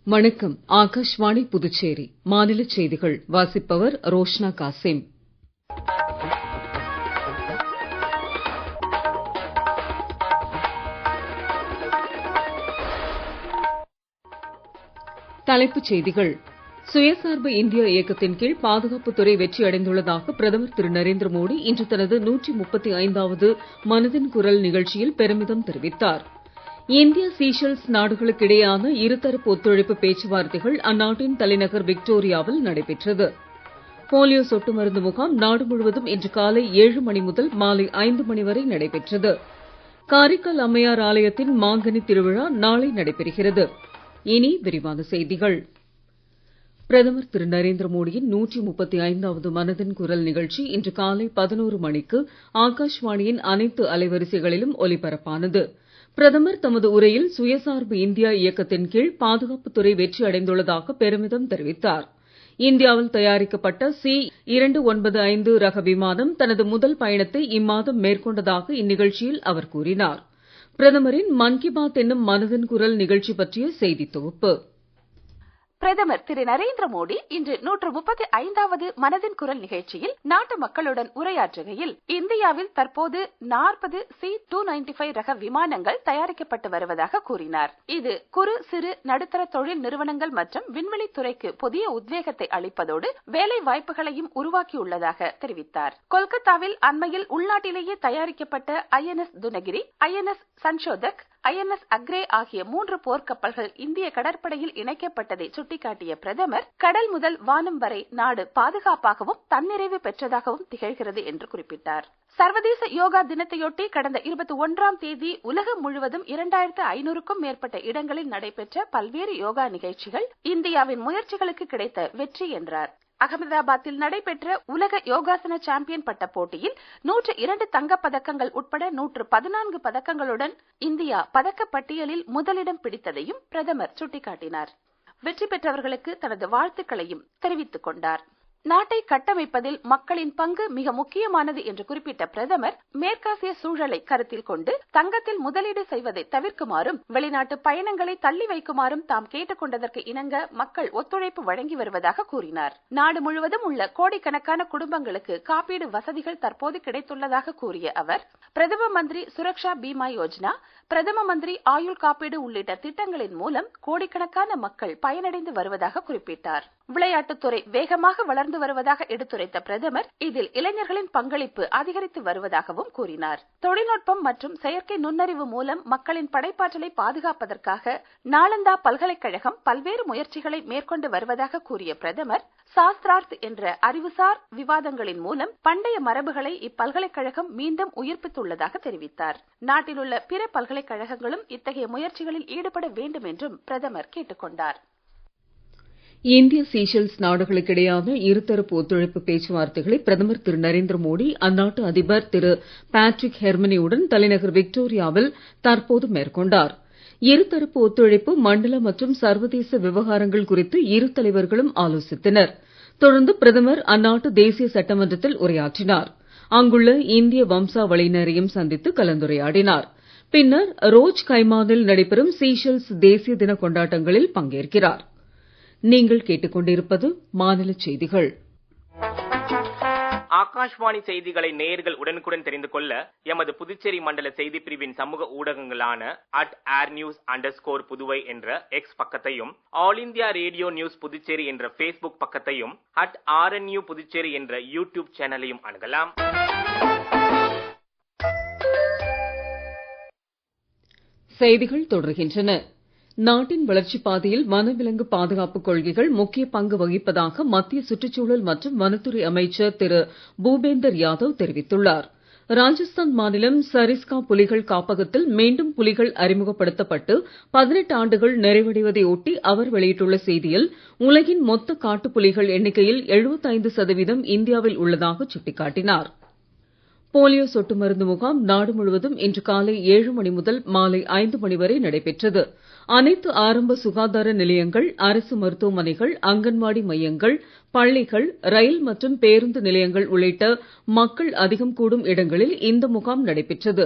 வணக்கம். ஆகாஷ்வாணி புதுச்சேரி. மாநிலச் செய்திகள் வாசிப்பவர் ரோஷ்னா காசிம். தலைப்புச் செய்திகள். சுயசார்பு இந்தியா இயக்கத்தின் கீழ் பாதுகாப்புத்துறை வெற்றி அடைந்துள்ளதாக பிரதமர் திரு நரேந்திர மோடி இன்று தனது 135வது மனதின் குரல் நிகழ்ச்சியில் பெருமிதம் தெரிவித்தார். இந்தியா சீஷெல்ஸ் நாடுகளுக்கு இடையேயான இருதரப்பு ஒத்துழைப்பு பேச்சுவார்த்தைகள் அந்நாட்டின் தலைநகர் விக்டோரியாவில் நடைபெற்றது. போலியோ சொட்டு மருந்து முகாம் நாடு முழுவதும் இன்று காலை 7 மணி முதல் மாலை 5 மணி வரை நடைபெற்றது. காரைக்கால் அம்மையார் ஆலயத்தின் மாங்கனி திருவிழா நாளை நடைபெறுகிறது. இனி விரிவான செய்திகள். பிரதமர் திரு நரேந்திர மோடியின் 135வது மனதின் குரல் நிகழ்ச்சி இன்று காலை 11 மணிக்கு ஆகாஷ்வாணியின் அனைத்து அலைவரிசைகளிலும் ஒலிபரப்பானது. பிரதமர் தமது உரையில் சுயசார்பு இந்தியா இயக்கத்தின் கீழ் பாதுகாப்புத்துறை வெற்றி அடைந்துள்ளதாக பெருமிதம் தெரிவித்தார். இந்தியாவில் தயாரிக்கப்பட்ட C-295 ரக விமானம் தனது முதல் பயணத்தை இம்மாதம் மேற்கொண்டதாக இந்நிகழ்ச்சியில் அவர் கூறினார். பிரதமரின் மன் கி பாத் என்னும் மனதின் குரல் நிகழ்ச்சி பற்றிய செய்தித் தொகுப்பு. பிரதமர் திரு நரேந்திர மோடி இன்று 135வது மனதின் குரல் நிகழ்ச்சியில் நாட்டு மக்களுடன் உரையாற்றுகையில் இந்தியாவில் தற்போது 40 C-295 ரக விமானங்கள் தயாரிக்கப்பட்டு வருவதாக கூறினார். இது குறு சிறு நடுத்தர தொழில் நிறுவனங்கள் மற்றும் விண்வெளித்துறைக்கு புதிய உத்வேகத்தை அளிப்பதோடு வேலை வாய்ப்புகளையும் உருவாக்கியுள்ளதாக தெரிவித்தார். கொல்கத்தாவில் அண்மையில் உள்நாட்டிலேயே தயாரிக்கப்பட்ட INS Dunagiri, INS Sanshodhak, INS Agrey ஆகிய 3 போர்க்கப்பல்கள் இந்திய கடற்படையில் இணைக்கப்பட்டதை சுட்டிக்காட்டிய பிரதமர், கடல் முதல் வானம் வரை நாடு பாதுகாப்பாகவும் தன்னிறைவு பெற்றதாகவும் திகழ்கிறது என்று குறிப்பிட்டார். சர்வதேச யோகா தினத்தையொட்டி கடந்த 21ஆம் தேதி உலகம் முழுவதும் 2500க்கும் மேற்பட்ட இடங்களில் நடைபெற்ற பல்வேறு யோகா நிகழ்ச்சிகள் இந்தியாவின் முயற்சிகளுக்கு கிடைத்த வெற்றி என்றார். அகமதாபாத்தில் நடைபெற்ற உலக யோகாசன சாம்பியன் பட்ட போட்டியில் 102 தங்கப் பதக்கங்கள் உட்பட 114 பதக்கங்களுடன் இந்தியா பதக்கப் பட்டியலில் முதலிடம் பிடித்ததையும் பிரதமர் சுட்டிக்காட்டினார். வெற்றி பெற்றவர்களுக்கு தனது வாழ்த்துக்களையும் தெரிவித்துக் கொண்டார். நாட்டை கட்டமைப்பதில் மக்களின் பங்கு மிக முக்கியமானது என்று குறிப்பிட்ட பிரதமர், மேற்காசிய சூழலை கருத்தில் கொண்டு தங்கத்தில் முதலீடு செய்வதை தவிர்க்குமாறும் வெளிநாட்டு பயணங்களை தள்ளி வைக்குமாறும் தாம் கேட்டுக் கொண்டதற்கு இணங்க மக்கள் ஒத்துழைப்பு வழங்கி வருவதாக கூறினார். நாடு முழுவதும் உள்ள கோடிக்கணக்கான குடும்பங்களுக்கு காப்பீடு வசதிகள் தற்போது கிடைத்துள்ளதாக கூறிய அவர், பிரதம மந்திரி சுரக்ஷா பீமா யோஜனா, பிரதம மந்திரி ஆயுள் காப்பீடு உள்ளிட்ட திட்டங்களின் மூலம் கோடிக்கணக்கான மக்கள் பயனடைந்து வருவதாக குறிப்பிட்டார். விளையாட்டுத்துறை வேகமாக வளர்ந்து வருவதாக எடுத்துரைத்த பிரதமர், இதில் இளைஞர்களின் பங்களிப்பு அதிகரித்து வருவதாகவும் கூறினார். தொழில்நுட்பம் மற்றும் செயற்கை நுண்ணறிவு மூலம் மக்களின் படைப்பாற்றலை பாதுகாப்பதற்காக நாலந்தா பல்கலைக்கழகம் பல்வேறு முயற்சிகளை மேற்கொண்டு வருவதாக கூறிய பிரதமர், சாஸ்திரார்த் என்ற அறிவுசார் விவாதங்களின் மூலம் பண்டைய மரபுகளை இப்பல்கலைக்கழகம் மீண்டும் உயிர்ப்பித்துள்ளதாக தெரிவித்தார். நாட்டிலுள்ள பிற பல்கலைக்கழகங்களும் இத்தகைய முயற்சிகளில் ஈடுபட வேண்டும் என்றும் பிரதமர் கேட்டுக் கொண்டார். இந்திய சீஷெல்ஸ் நாடுகளுக்கு இடையான இருதரப்பு ஒத்துழைப்பு பேச்சுவார்த்தைகளை பிரதமர் திரு நரேந்திர மோடி அந்நாட்டு அதிபர் திரு பேட்ரிக் ஹெர்மனியுடன் தலைநகர் விக்டோரியாவில் தற்போது மேற்கொண்டார். இருதரப்பு ஒத்துழைப்பு, மண்டல மற்றும் சர்வதேச விவகாரங்கள் குறித்து இரு தலைவர்களும் ஆலோசித்தனர். தொடர்ந்து பிரதமர் அந்நாட்டு தேசிய சட்டமன்றத்தில் உரையாற்றினார். அங்குள்ள இந்திய வம்சாவளியினரையும் சந்தித்து கலந்துரையாடினார். பின்னர் ரோஜ் கைமானில் நடைபெறும் சீஷெல்ஸ் தேசிய தின கொண்டாட்டங்களில் பங்கேற்கிறார். நீங்கள் கேட்டுக்கொண்டிருப்பது மாநிலச் செய்திகள். ஆகாஷ்வாணி செய்திகளை நேயர்கள் உடனுக்குடன் தெரிந்து கொள்ள எமது புதுச்சேரி மண்டல செய்திப் பிரிவின் சமூக ஊடகங்களான @airnews_புதுவை என்ற எக்ஸ் பக்கத்தையும், all India radio news Puducherry என்ற பேஸ்புக் பக்கத்தையும், @RNU புதுச்சேரி என்ற யூடியூப் சேனலையும் அணுகலாம். செய்திகள் தொடர்கின்றன. நாட்டின் வளர்ச்சிப் பாதையில் வனவிலங்கு பாதுகாப்பு கொள்கைகள் முக்கிய பங்கு வகிப்பதாக மத்திய சுற்றுச்சூழல் மற்றும் வனத்துறை அமைச்சர் திரு பூபேந்தர் யாதவ் தெரிவித்துள்ளார். ராஜஸ்தான் மாநிலம் சரிஸ்கா புலிகள் காப்பகத்தில் மீண்டும் புலிகள் அறிமுகப்படுத்தப்பட்டு 18 ஆண்டுகள் நிறைவடைவதை ஒட்டி அவர் வெளியிட்டுள்ள செய்தியில், உலகின் மொத்த காட்டுப்புலிகள் எண்ணிக்கையில் 75% இந்தியாவில் உள்ளதாக சுட்டிக்காட்டினார். போலியோ சொட்டு மருந்து முகாம் நாடு முழுவதும் இன்று காலை 7 மணி முதல் மாலை 5 மணி வரை நடைபெற்றது. அனைத்து ஆரம்ப சுகாதார நிலையங்கள், அரசு மருத்துவமனைகள், அங்கன்வாடி மையங்கள், பள்ளிகள், ரயில் மற்றும் பேருந்து நிலையங்கள் உள்ளிட்ட மக்கள் அதிகம் கூடும் இடங்களில் இந்த முகாம் நடைபெற்றது.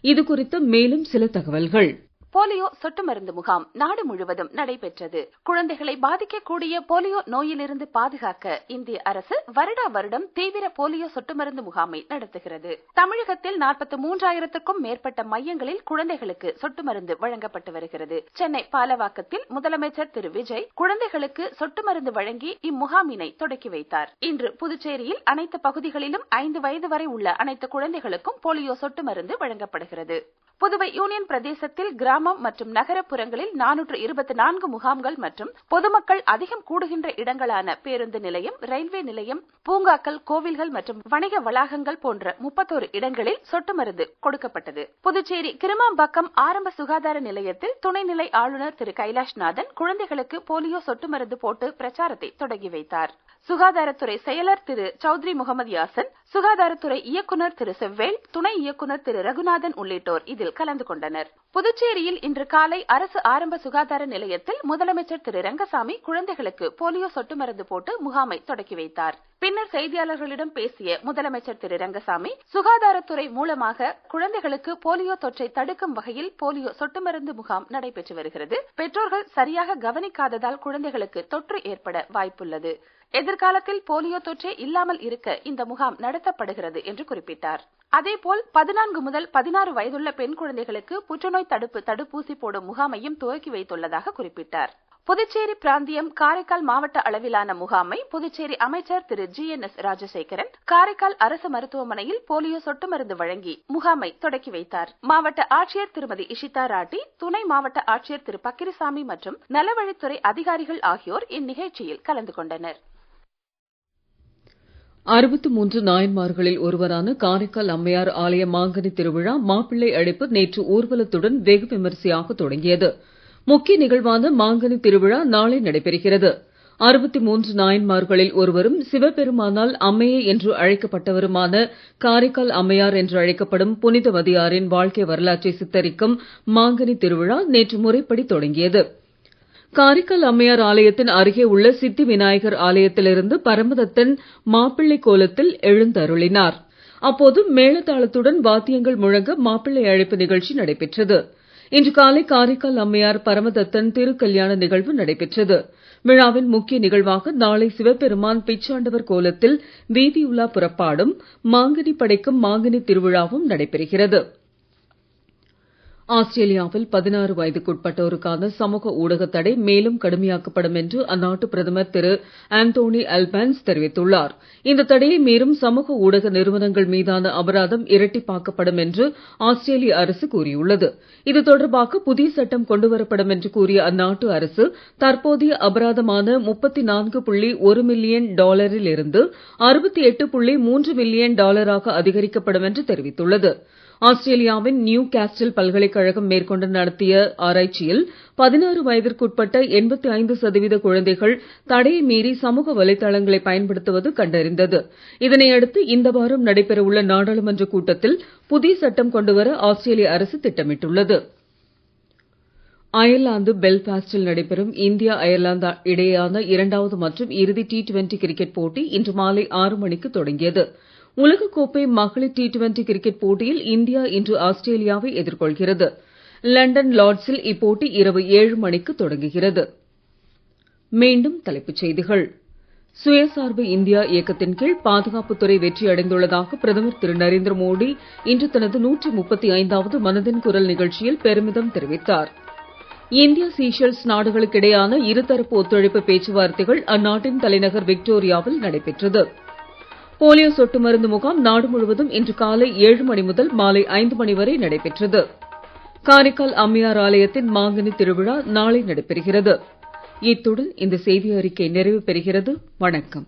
இது குறித்த மேலும் சில தகவல்கள். போலியோ சொட்டு மருந்து முகாம் நாடு முழுவதும் நடைபெற்றது. குழந்தைகளை பாதிக்கக்கூடிய போலியோ நோயிலிருந்து பாதுகாக்க இந்திய அரசு வருடா வருடம் தீவிர போலியோ சொட்டு மருந்து முகாமை நடத்துகிறது. தமிழகத்தில் 43,000க்கும் மேற்பட்ட மையங்களில் குழந்தைகளுக்கு சொட்டு மருந்து வழங்கப்பட்டு வருகிறது. சென்னை பாலவாக்கத்தில் முதலமைச்சர் திரு விஜய் குழந்தைகளுக்கு சொட்டு மருந்து வழங்கி இம்முகாமினை தொடக்கி வைத்தார். இன்று புதுச்சேரியில் அனைத்து பகுதிகளிலும் 5 வயது வரை உள்ள அனைத்து குழந்தைகளுக்கும் போலியோ சொட்டு மருந்து வழங்கப்படுகிறது. புதுவை யூனியன் பிரதேசத்தில் கிராமம் மற்றும் நகரப்புறங்களில் 424 முகாம்கள் மற்றும் பொதுமக்கள் அதிகம் கூடுகின்ற இடங்களான பேருந்து நிலையம், ரயில்வே நிலையம், பூங்காக்கள், கோவில்கள் மற்றும் வணிக வளாகங்கள் போன்ற 31 இடங்களில் சொட்டு மருந்து கொடுக்கப்பட்டது. புதுச்சேரி கிருமாம்பாக்கம் ஆரம்ப சுகாதார நிலையத்தில் துணைநிலை ஆளுநர் திரு கைலாஷ்நாதன் குழந்தைகளுக்கு போலியோ சொட்டு மருந்து போட்டு பிரச்சாரத்தை தொடங்கி வைத்தார். சுகாதாரத்துறை செயலர் திரு சௌத்ரி முகமது யாசன், சுகாதாரத்துறை இயக்குநர் திரு செவ்வேல், துணை இயக்குநர் திரு ரகுநாதன் உள்ளிட்டோர் இதில் கலந்து கொண்டனர். புதுச்சேரியில் இன்று காலை அரசு ஆரம்ப சுகாதார நிலையத்தில் முதலமைச்சர் திரு ரங்கசாமி குழந்தைகளுக்கு போலியோ சொட்டு மருந்து போட்டு முகாமை தொடக்கி வைத்தார். பின்னர் செய்தியாளர்களிடம் பேசிய முதலமைச்சர் திரு ரங்கசாமி, சுகாதாரத்துறை மூலமாக குழந்தைகளுக்கு போலியோ தொற்றை தடுக்கும் வகையில் போலியோ சொட்டு மருந்து முகாம் நடைபெற்று வருகிறது. பெற்றோர்கள் சரியாக கவனிக்காததால் குழந்தைகளுக்கு தொற்று ஏற்பட வாய்ப்புள்ளது. எதிர்காலத்தில் போலியோ தொற்றே இல்லாமல் இருக்க இந்த முகாம் நடத்தப்படுகிறது என்று குறிப்பிட்டார். அதேபோல் 14 முதல் 16 வயதுள்ள பெண் குழந்தைகளுக்கு புற்றுநோய் தடுப்பூசி போடும் முகாமையும் துவக்கி வைத்துள்ளதாக குறிப்பிட்டார். புதுச்சேரி பிராந்தியம் காரைக்கால் மாவட்ட அளவிலான முகாமை புதுச்சேரி அமைச்சர் திரு GNS ராஜசேகரன் காரைக்கால் அரசு மருத்துவமனையில் போலியோ சொட்டு மருந்து வழங்கி முகாமை தொடக்கி வைத்தார். மாவட்ட ஆட்சியர் திருமதி இஷிதா ராட்டி, துணை மாவட்ட ஆட்சியர் திரு பக்கிரிசாமி மற்றும் நலவழித்துறை அதிகாரிகள் ஆகியோர் இந்நிகழ்ச்சியில் கலந்து கொண்டனர். 63 நாயன்மார்களில் ஒருவரான காரைக்கால் அம்மையார் ஆலய மாங்கனி திருவிழா மாப்பிள்ளை அழைப்பு நேற்று ஊர்வலத்துடன் வெகு விமரிசையாக தொடங்கியது. முக்கிய நிகழ்வான மாங்கனி திருவிழா நாளை நடைபெறுகிறது. 63 நாயன்மார்களில் ஒருவரும் சிவபெருமானால் அம்மையே என்று அழைக்கப்பட்டவருமான காரைக்கால் அம்மையார் என்று அழைக்கப்படும் புனிதவதியாரின் வாழ்க்கை வரலாற்றை சித்தரிக்கும் மாங்கனி திருவிழா நேற்று முறைப்படி தொடங்கியது. காரைக்கால் அம்மையார் ஆலயத்தின் அருகே உள்ள சித்தி விநாயகர் ஆலயத்திலிருந்து பரமதத்தன் மாப்பிள்ளை கோலத்தில் எழுந்தருளினார். அப்போது மேளதாளத்துடன் வாத்தியங்கள் முழங்க மாப்பிள்ளை அழைப்பு நிகழ்ச்சி நடைபெற்றது. இன்று காலை காரைக்கால் அம்மையார் பரமதத்தன் திருக்கல்யாண நிகழ்வு நடைபெற்றது. விழாவின் முக்கிய நிகழ்வாக நாளை சிவபெருமான் பிச்சாண்டவர் கோலத்தில் வீதியுலா புறப்பாடும் மாங்கனி படைக்கும் மாங்கனி திருவிழாவும் நடைபெறுகிறது. ஆஸ்திரேலியாவில் 16 வயதுக்குட்பட்டோருக்கான சமூக ஊடக தடை மேலும் கடுமையாக்கப்படும் என்று அந்நாட்டு பிரதமர் திரு ஆந்தோனி அல்பான்ஸ் தெரிவித்துள்ளார். இந்த தடையை மீறும் சமூக ஊடக நிறுவனங்கள் மீதான அபராதம் இரட்டிப்பாக்கப்படும் என்று ஆஸ்திரேலிய அரசு கூறியுள்ளது. இது தொடர்பாக புதிய சட்டம் கொண்டுவரப்படும் என்று கூறிய அந்நாட்டு அரசு தற்போதைய அபராதமான $34.1 மில்லியன் இருந்து $68.3 மில்லியன் அதிகரிக்கப்படும் என்று தெரிவித்துள்ளது. ஆஸ்திரேலியாவின் நியூ காஸ்டில் பல்கலைக்கழகம் மேற்கொண்டு நடத்திய ஆராய்ச்சியில் 16 வயதிற்குட்பட்ட 85% குழந்தைகள் தடையை மீறி சமூக வலைதளங்களை பயன்படுத்துவது கண்டறிந்தது. இதனையடுத்து இந்த வாரம் நடைபெறவுள்ள நாடாளுமன்ற கூட்டத்தில் புதிய சட்டம் கொண்டுவர ஆஸ்திரேலிய அரசு திட்டமிட்டுள்ளது. அயர்லாந்து பெல்பாஸ்டில் நடைபெறும் இந்தியா அயர்லாந்து இடையேயான 2வது மற்றும் இறுதி T20 கிரிக்கெட் போட்டி இன்று மாலை 6 மணிக்கு தொடங்கியது. உலகக்கோப்பை மகளிர் T20 கிரிக்கெட் போட்டியில் இந்தியா இன்று ஆஸ்திரேலியாவை எதிர்கொள்கிறது. லண்டன் லார்ட்ஸில் இப்போட்டி இரவு 7 மணிக்கு தொடங்குகிறது. மீண்டும் தலைப்புச் செய்திகள். சுயசார்பு இந்தியா இயக்கத்தின் கீழ் பாதுகாப்புத்துறை வெற்றி அடைந்துள்ளதாக பிரதமர் திரு நரேந்திர மோடி இன்று தனது 135வது மனதின் குரல் நிகழ்ச்சியில் பெருமிதம் தெரிவித்தார். இந்தியா சீஷெல்ஸ் நாடுகளுக்கிடையான இருதரப்பு ஒத்துழைப்பு பேச்சுவார்த்தைகள் அந்நாட்டின் தலைநகர் விக்டோரியாவில் நடைபெற்றது. போலியோ சொட்டு மருந்து முகாம் நாடு முழுவதும் இன்று காலை 7 மணி முதல் மாலை 5 மணி வரை நடைபெற்றது. காரைக்கால் அம்மையார் ஆலயத்தின் மாங்கனி திருவிழா நாளை நடைபெறுகிறது. இத்துடன் இந்த செய்தி அறிக்கை நிறைவு பெறுகிறது. வணக்கம்.